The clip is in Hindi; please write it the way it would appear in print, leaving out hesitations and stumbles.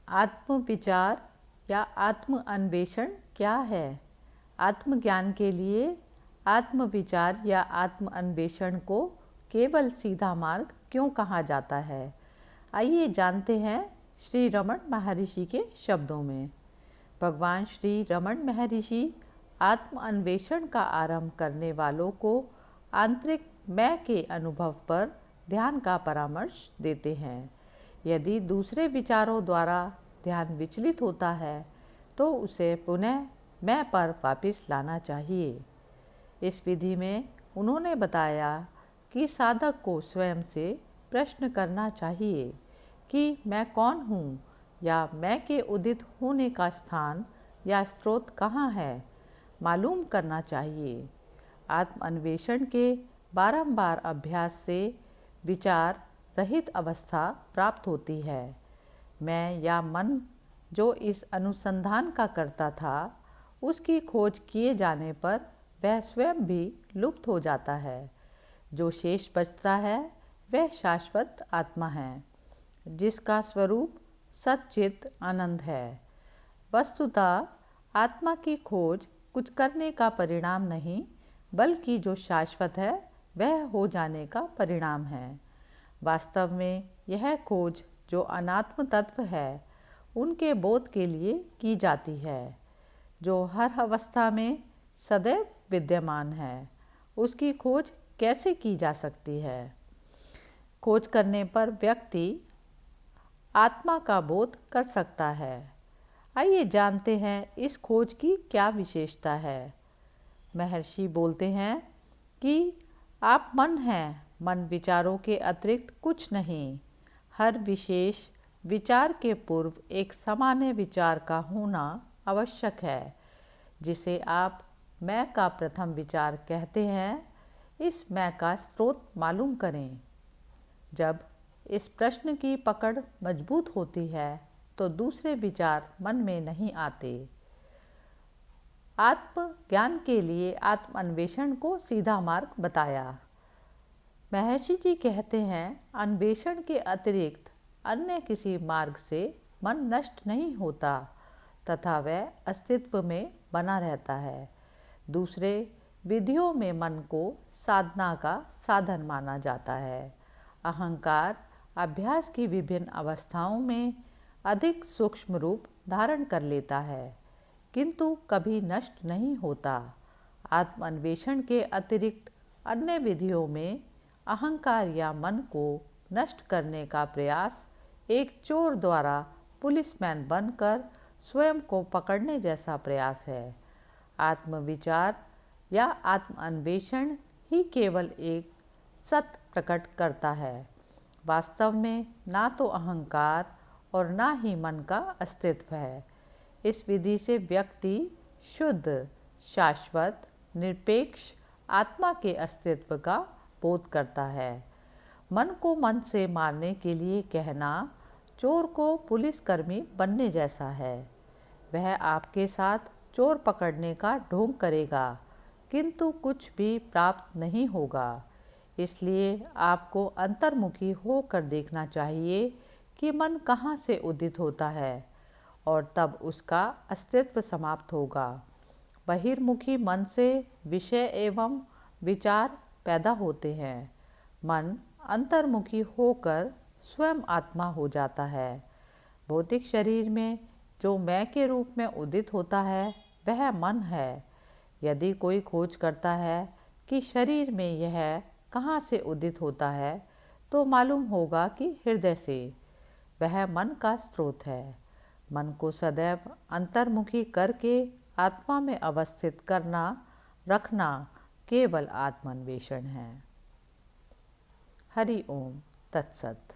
आत्म विचार या आत्म अन्वेषण क्या है? आत्मज्ञान के लिए आत्म विचार या आत्म अन्वेषण को केवल सीधा मार्ग क्यों कहा जाता है? आइए जानते हैं श्री रमण महर्षि के शब्दों में। भगवान श्री रमण महर्षि आत्म अन्वेषण का आरंभ करने वालों को आंतरिक मैं के अनुभव पर ध्यान का परामर्श देते हैं। यदि दूसरे विचारों द्वारा ध्यान विचलित होता है तो उसे पुनः मैं पर वापस लाना चाहिए। इस विधि में उन्होंने बताया कि साधक को स्वयं से प्रश्न करना चाहिए कि मैं कौन हूँ या मैं के उदित होने का स्थान या स्रोत कहाँ है, मालूम करना चाहिए। आत्म अन्वेषण के बारंबार अभ्यास से विचार रहित अवस्था प्राप्त होती है। मैं या मन जो इस अनुसंधान का करता था, उसकी खोज किए जाने पर वह स्वयं भी लुप्त हो जाता है। जो शेष बचता है वह शाश्वत आत्मा है, जिसका स्वरूप सच्चित आनंद है। वस्तुतः आत्मा की खोज कुछ करने का परिणाम नहीं, बल्कि जो शाश्वत है वह हो जाने का परिणाम है। वास्तव में यह खोज जो अनात्म तत्व है उनके बोध के लिए की जाती है, जो हर अवस्था में सदैव विद्यमान है। उसकी खोज कैसे की जा सकती है? खोज करने पर व्यक्ति आत्मा का बोध कर सकता है। आइए जानते हैं इस खोज की क्या विशेषता है। महर्षि बोलते हैं कि आप मन हैं, मन विचारों के अतिरिक्त कुछ नहीं। हर विशेष विचार के पूर्व एक सामान्य विचार का होना आवश्यक है, जिसे आप मैं का प्रथम विचार कहते हैं। इस मैं का स्रोत मालूम करें। जब इस प्रश्न की पकड़ मजबूत होती है तो दूसरे विचार मन में नहीं आते। आत्म ज्ञान के लिए आत्म अन्वेषण को सीधा मार्ग बताया। महर्षि जी कहते हैं, अन्वेषण के अतिरिक्त अन्य किसी मार्ग से मन नष्ट नहीं होता तथा वह अस्तित्व में बना रहता है। दूसरे विधियों में मन को साधना का साधन माना जाता है। अहंकार अभ्यास की विभिन्न अवस्थाओं में अधिक सूक्ष्म रूप धारण कर लेता है, किंतु कभी नष्ट नहीं होता। आत्म अन्वेषण के अतिरिक्त अन्य विधियों में अहंकार या मन को नष्ट करने का प्रयास एक चोर द्वारा पुलिसमैन बनकर स्वयं को पकड़ने जैसा प्रयास है। आत्मविचार या आत्म अन्वेषण ही केवल एक सत्य प्रकट करता है। वास्तव में ना तो अहंकार और ना ही मन का अस्तित्व है। इस विधि से व्यक्ति शुद्ध, शाश्वत, निरपेक्ष आत्मा के अस्तित्व का बोध करता है। मन को मन से मारने के लिए कहना चोर को पुलिसकर्मी बनने जैसा है। वह आपके साथ चोर पकड़ने का ढोंग करेगा, किंतु कुछ भी प्राप्त नहीं होगा। इसलिए आपको अंतर्मुखी होकर देखना चाहिए कि मन कहाँ से उदित होता है, और तब उसका अस्तित्व समाप्त होगा। बहिर्मुखी मन से विषय एवं विचार पैदा होते हैं। मन अंतर्मुखी होकर स्वयं आत्मा हो जाता है। भौतिक शरीर में जो मैं के रूप में उदित होता है वह मन है। यदि कोई खोज करता है कि शरीर में यह कहाँ से उदित होता है, तो मालूम होगा कि हृदय से। वह मन का स्रोत है। मन को सदैव अंतर्मुखी करके आत्मा में अवस्थित करना, रखना केवल आत्मान्वेषण है। हरि ओम तत्सत।